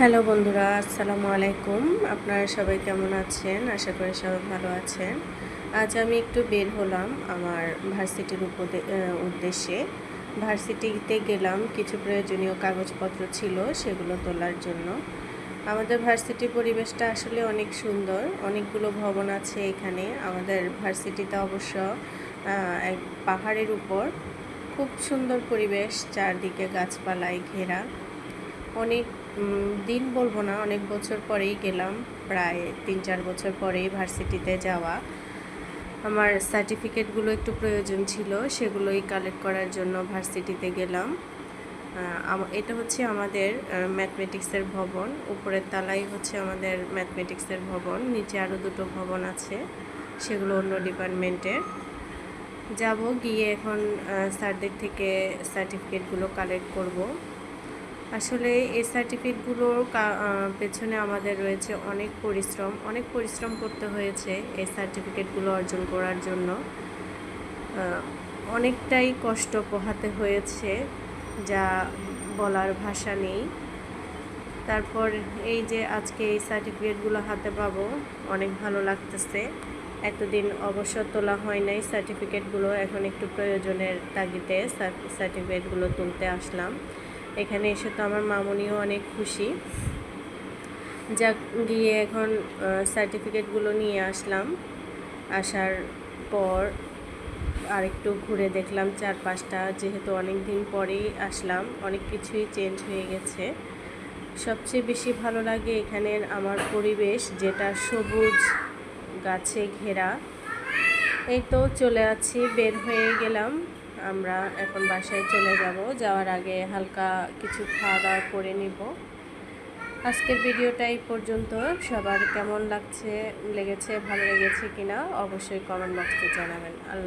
Hello বন্ধুরা, আসসালামু আলাইকুম। আপনারা সবাই কেমন আছেন? আশা করি সবাই ভালো আছেন। আজ আমি একটু বের হলাম আমার ভার্সিটির উদ্দেশ্যে। ভার্সিটিতে গেলাম, কিছু প্রয়োজনীয় কাগজপত্র ছিল সেগুলো তোলার জন্য। আমাদের ভার্সিটির পরিবেশটা আসলে অনেক সুন্দর। অনেকগুলো ভবন আছে এখানে। আমাদের ভার্সিটিতে অবশ্য এক পাহাড়ের উপর। খুব সুন্দর পরিবেশ, চারদিকে গাছপালায় ঘেরা। অনেক দিন বলবো না, অনেক বছর পরেই গেলাম, প্রায় ৩-৪ বছর পরেই ভার্সিটিতে যাওয়া। আমার সার্টিফিকেটগুলো একটু প্রয়োজন ছিল, সেগুলোই কালেক্ট করার জন্য ভার্সিটিতে গেলাম। এটা হচ্ছে আমাদের ম্যাথমেটিক্সের ভবন। উপরের তলায় হচ্ছে আমাদের ম্যাথমেটিক্সের ভবন, নিচে আরও দুটো ভবন আছে, সেগুলো অন্য ডিপার্টমেন্টের। যাব, গিয়ে এখন স্যারদের থেকে সার্টিফিকেটগুলো কালেক্ট করব। আসলে এই সার্টিফিকেটগুলোর পেছনে আমাদের রয়েছে অনেক পরিশ্রম করতে হয়েছে এই সার্টিফিকেটগুলো অর্জন করার জন্য। অনেকটাই কষ্ট পোহাতে হয়েছে, যা বলার ভাষা নেই। তারপর এই যে আজকে এই সার্টিফিকেটগুলো হাতে পাবো, অনেক ভালো লাগতেছে। এতদিন অবশ্য তোলা হয় নাই সার্টিফিকেটগুলো, এখন একটু প্রয়োজনের তাগিদে সার্টিফিকেটগুলো তুলতে আসলাম। এখানে এসে তো আমার মামুনিও অনেক খুশি। যাক, গিয়ে এখন সার্টিফিকেটগুলো নিয়ে আসলাম। আসার পর আরেকটু ঘুরে দেখলাম চারপাশটা, যেহেতু অনেক দিন পরেই আসলাম, অনেক কিছুই চেঞ্জ হয়ে গেছে। সবচেয়ে বেশি ভালো লাগে এখানের আমার পরিবেশ, যেটা সবুজ গাছে ঘেরা। এই তো চলে আছি, বের হয়ে গেলাম। আমরা এখন বাসায় চলে যাব। যাওয়ার আগে হালকা কিছু খাওয়া দাওয়া করে নিব। আজকের ভিডিওটা এই পর্যন্ত। সবার কেমন লেগেছে, ভালো লেগেছে কিনা অবশ্যই কমেন্ট বক্সে জানাবেন। আল্লাহ।